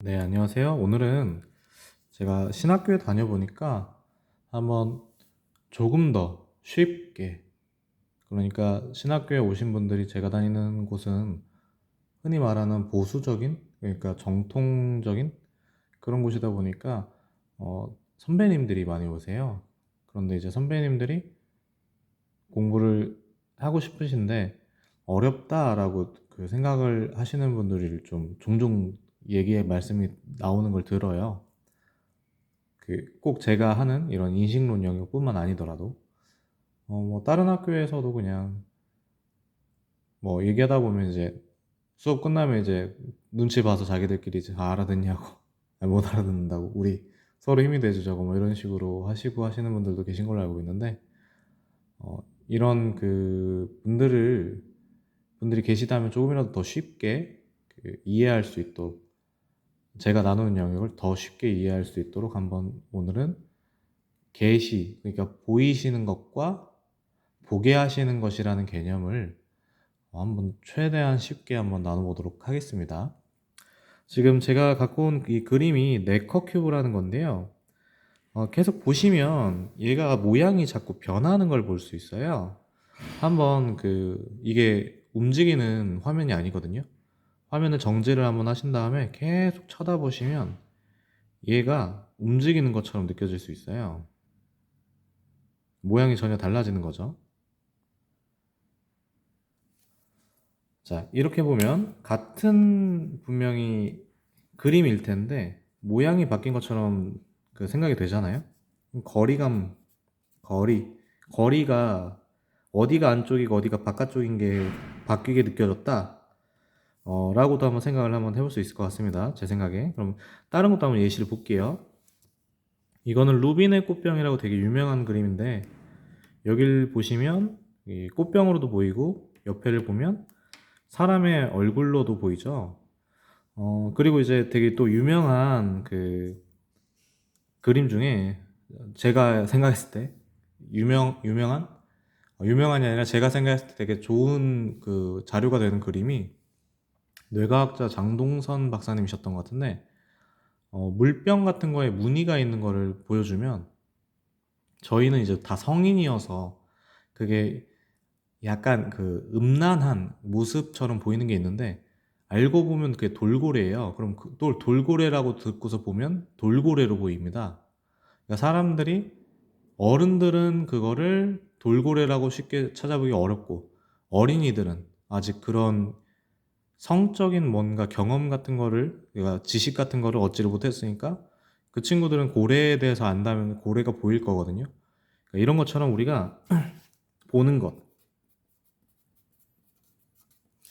네, 안녕하세요. 오늘은 제가 신학교에 다녀보니까 한번 조금 더 쉽게, 그러니까 신학교에 오신 분들이 제가 다니는 곳은 흔히 말하는 보수적인, 그러니까 정통적인 그런 곳이다 보니까 선배님들이 많이 오세요. 그런데 이제 선배님들이 공부를 하고 싶으신데 어렵다라고 그 생각을 하시는 분들이 좀 종종 얘기의 말씀이 나오는 걸 들어요. 꼭 제가 하는 이런 인식론 영역뿐만 아니더라도 뭐 다른 학교에서도 그냥 뭐 얘기하다 보면 이제 수업 끝나면 이제 눈치 봐서 자기들끼리 이제 알아듣냐고 아니, 못 알아듣는다고 우리 서로 힘이 돼주자고 뭐 이런 식으로 하시고 하시는 분들도 계신 걸로 알고 있는데 이런 분들이 계시다면 조금이라도 더 쉽게 이해할 수 있도록 제가 나누는 영역을 더 쉽게 이해할 수 있도록 한번 오늘은 계시, 그러니까 보이시는 것과 보게 하시는 것이라는 개념을 한번 최대한 쉽게 한번 나눠보도록 하겠습니다. 지금 제가 갖고 온 이 그림이 네커 큐브라는 건데요. 계속 보시면 얘가 모양이 자꾸 변하는 걸 볼 수 있어요. 한번 이게 움직이는 화면이 아니거든요. 화면을 정지를 한번 하신 다음에 계속 쳐다보시면 얘가 움직이는 것처럼 느껴질 수 있어요. 모양이 전혀 달라지는 거죠. 자, 이렇게 보면 같은 분명히 그림일 텐데 모양이 바뀐 것처럼 생각이 되잖아요. 거리감, 거리, 거리가 어디가 안쪽이고 어디가 바깥쪽인 게 바뀌게 느껴졌다. 라고도 한번 생각을 한번 해볼 수 있을 것 같습니다. 제 생각에. 그럼 다른 것도 한번 예시를 볼게요. 이거는 루빈의 꽃병이라고 되게 유명한 그림인데 여길 보시면 이 꽃병으로도 보이고 옆에를 보면 사람의 얼굴로도 보이죠. 그리고 이제 되게 또 유명한 그림 중에 제가 생각했을 때 유명한이 아니라 제가 생각했을 때 되게 좋은 자료가 되는 그림이 뇌과학자 장동선 박사님이셨던 것 같은데 물병 같은 거에 무늬가 있는 거를 보여주면 저희는 이제 다 성인이어서 그게 약간 음란한 모습처럼 보이는 게 있는데 알고 보면 그게 돌고래예요. 그럼 또 돌고래라고 듣고서 보면 돌고래로 보입니다. 그러니까 어른들은 그거를 돌고래라고 쉽게 찾아보기 어렵고 어린이들은 아직 그런 성적인 뭔가 경험 같은 거를, 그러니까 지식 같은 거를 얻지를 못했으니까 그 친구들은 고래에 대해서 안다면 고래가 보일 거거든요. 그러니까 이런 것처럼 우리가 보는 것,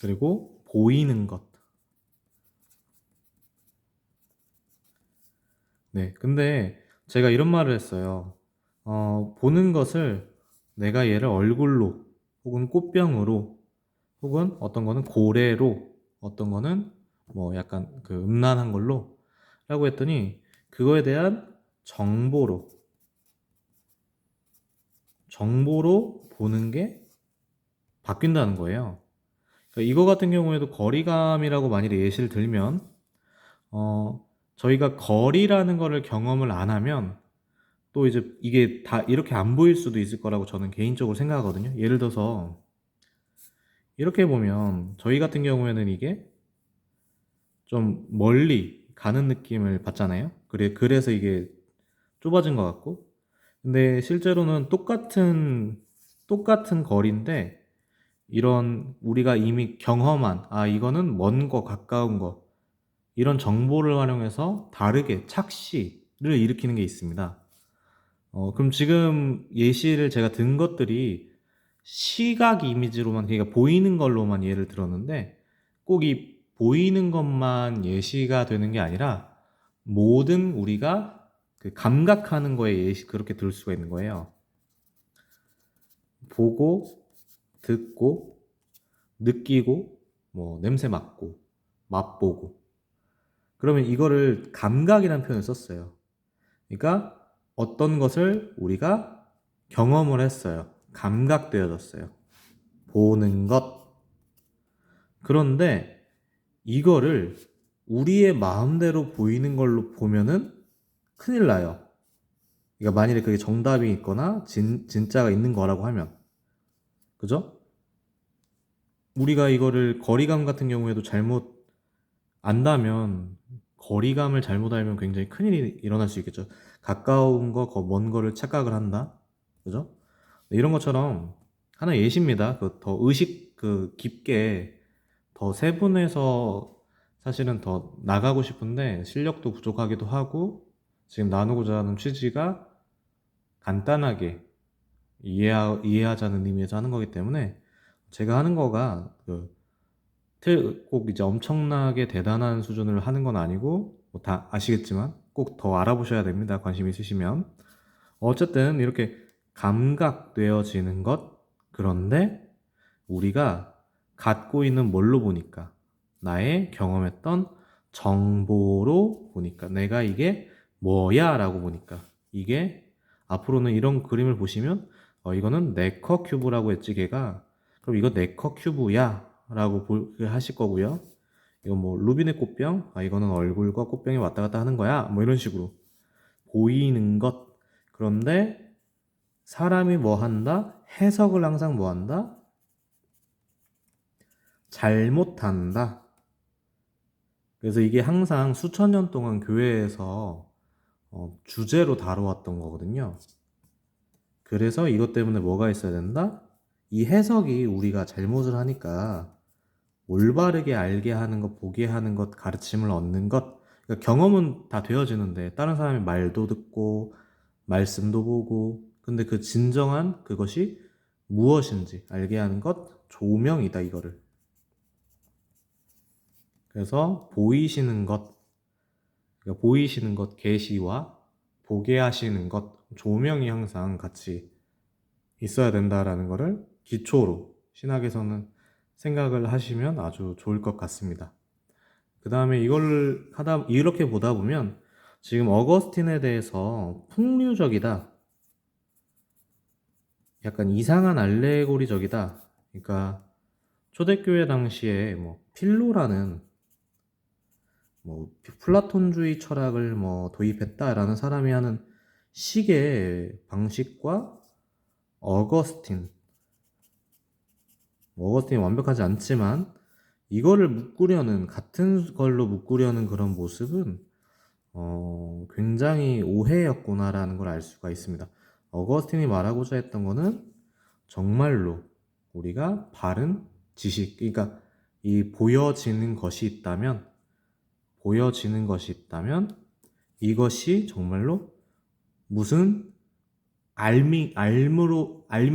그리고 보이는 것. 네, 근데 제가 이런 말을 했어요. 보는 것을 내가 얘를 얼굴로, 혹은 꽃병으로, 혹은 어떤 거는 고래로, 어떤 거는 뭐 약간 음란한 걸로 라고 했더니 그거에 대한 정보로, 정보로 보는 게 바뀐다는 거예요. 그러니까 이거 같은 경우에도 거리감이라고 만일에 예시를 들면, 저희가 거리라는 거를 경험을 안 하면 또 이제 이게 다 이렇게 안 보일 수도 있을 거라고 저는 개인적으로 생각하거든요. 예를 들어서 이렇게 보면 저희 같은 경우에는 이게 좀 멀리 가는 느낌을 받잖아요. 그래서 이게 좁아진 것 같고, 근데 실제로는 똑같은 거리인데 이런 우리가 이미 경험한 이거는 먼 거 가까운 거 이런 정보를 활용해서 다르게 착시를 일으키는 게 있습니다. 그럼 지금 예시를 제가 든 것들이 시각 이미지로만, 그러니까 보이는 걸로만 예를 들었는데 꼭 이 보이는 것만 예시가 되는 게 아니라 모든 우리가 감각하는 거에 그렇게 들 수가 있는 거예요. 보고, 듣고, 느끼고, 뭐 냄새 맡고, 맛보고. 그러면 이거를 감각이라는 표현을 썼어요. 그러니까 어떤 것을 우리가 경험을 했어요. 감각되어졌어요. 보는 것. 그런데 이거를 우리의 마음대로 보이는 걸로 보면은 큰일 나요. 그러니까 만일에 그게 정답이 있거나 진짜가 있는 거라고 하면, 그죠? 우리가 이거를 거리감 같은 경우에도 잘못 안다면, 거리감을 잘못 알면 굉장히 큰일이 일어날 수 있겠죠. 가까운 거, 먼 거를 착각을 한다. 그죠? 네, 이런 것처럼 하나 예시입니다. 그 더 의식 깊게 더 세분해서 사실은 더 나가고 싶은데 실력도 부족하기도 하고, 지금 나누고자 하는 취지가 간단하게 이해하자는 의미에서 하는 거기 때문에, 제가 하는 거가 꼭 이제 엄청나게 대단한 수준을 하는 건 아니고, 뭐다 아시겠지만 꼭 더 알아보셔야 됩니다. 관심 있으시면. 어쨌든 이렇게 감각되어지는 것, 그런데 우리가 갖고 있는 뭘로 보니까, 나의 경험했던 정보로 보니까, 내가 이게 뭐야 라고 보니까, 이게 앞으로는 이런 그림을 보시면 이거는 네커 큐브라고 했지 걔가, 그럼 이거 네커 큐브야 라고 하실 거고요. 이거 뭐 루비네 꽃병, 이거는 얼굴과 꽃병이 왔다 갔다 하는 거야, 뭐 이런 식으로 보이는 것. 그런데 사람이 뭐 한다? 해석을 항상 뭐 한다? 잘못한다. 그래서 이게 항상 수천 년 동안 교회에서 주제로 다뤄왔던 거거든요. 그래서 이것 때문에 뭐가 있어야 된다? 이 해석이 우리가 잘못을 하니까 올바르게 알게 하는 것, 보게 하는 것, 가르침을 얻는 것, 그러니까 경험은 다 되어지는데 다른 사람의 말도 듣고 말씀도 보고, 근데 그 진정한 그것이 무엇인지 알게 하는 것, 조명이다 이거를. 그래서 보이시는 것, 그러니까 보이시는 것 계시와 보게 하시는 것, 조명이 항상 같이 있어야 된다라는 것을 기초로 신학에서는 생각을 하시면 아주 좋을 것 같습니다. 그 다음에 이걸 이렇게 보다 보면 지금 어거스틴에 대해서 풍류적이다, 약간 이상한 알레고리적이다, 그러니까 초대교회 당시에 뭐 필로라는 뭐 플라톤주의 철학을 뭐 도입했다라는 사람이 하는 식의 방식과 어거스틴, 어거스틴이 완벽하지 않지만 이거를 묶으려는, 같은 걸로 묶으려는 그런 모습은 굉장히 오해였구나라는 걸 알 수가 있습니다. 어거스틴이 말하고자 했던 거는 정말로 우리가 바른 지식, 그러니까 이 보여지는 것이 있다면 이것이 정말로 무슨 알미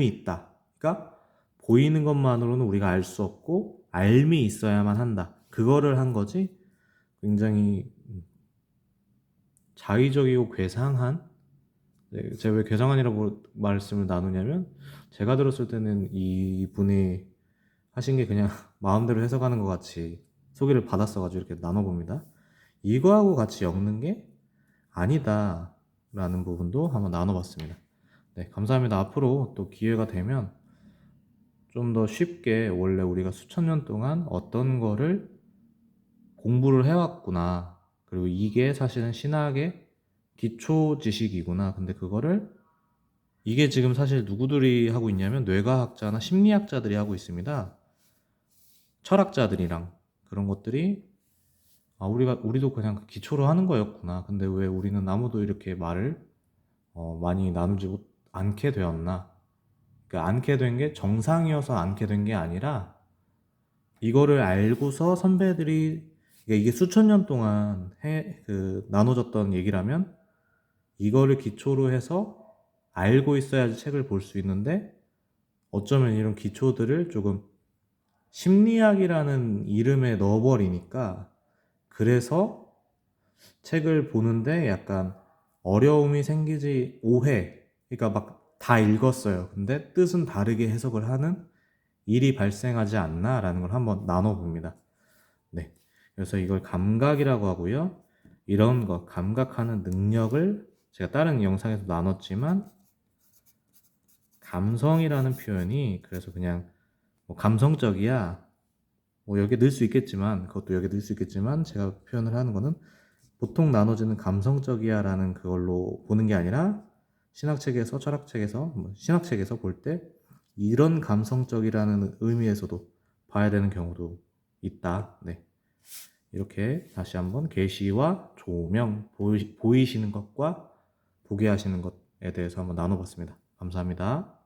있다. 그러니까 보이는 것만으로는 우리가 알 수 없고 알미 있어야만 한다. 그거를 한 거지. 굉장히 자의적이고 괴상한, 네, 제가 왜 괴상한이라고 말씀을 나누냐면, 제가 들었을 때는 이분이 하신 게 그냥 마음대로 해석하는 것 같이 소개를 받았어가지고 이렇게 나눠봅니다. 이거하고 같이 엮는 게 아니다 라는 부분도 한번 나눠봤습니다. 네, 감사합니다. 앞으로 또 기회가 되면 좀 더 쉽게, 원래 우리가 수천 년 동안 어떤 거를 공부를 해왔구나, 그리고 이게 사실은 신학의 기초 지식이구나, 근데 그거를, 이게 지금 사실 누구들이 하고 있냐면 뇌과학자나 심리학자들이 하고 있습니다. 철학자들이랑 그런 것들이, 우리도 그냥 그 기초로 하는 거였구나, 근데 왜 우리는 아무도 이렇게 말을 많이 나누지 않게 되었나. 그러니까 않게 된 게 정상이어서 않게 된 게 아니라, 이거를 알고서 선배들이, 그러니까 이게 수천 년 동안 나눠졌던 얘기라면 이거를 기초로 해서 알고 있어야지 책을 볼 수 있는데, 어쩌면 이런 기초들을 조금 심리학이라는 이름에 넣어버리니까, 그래서 책을 보는데 약간 어려움이 생기지, 오해. 그러니까 막 다 읽었어요. 근데 뜻은 다르게 해석을 하는 일이 발생하지 않나라는 걸 한번 나눠봅니다. 네. 그래서 이걸 감각이라고 하고요. 이런 거, 감각하는 능력을 제가 다른 영상에서 나눴지만, 감성이라는 표현이 그래서 그냥 뭐 감성적이야, 뭐 여기에 넣을 수 있겠지만, 그것도 여기에 넣을 수 있겠지만, 제가 표현을 하는 거는 보통 나눠지는 감성적이야 라는 그걸로 보는 게 아니라, 신학책에서, 철학책에서, 신학책에서 볼 때 이런 감성적이라는 의미에서도 봐야 되는 경우도 있다. 네. 이렇게 다시 한번 계시와 조명, 보이시는 것과 보게 하시는 것에 대해서 한번 나눠봤습니다. 감사합니다.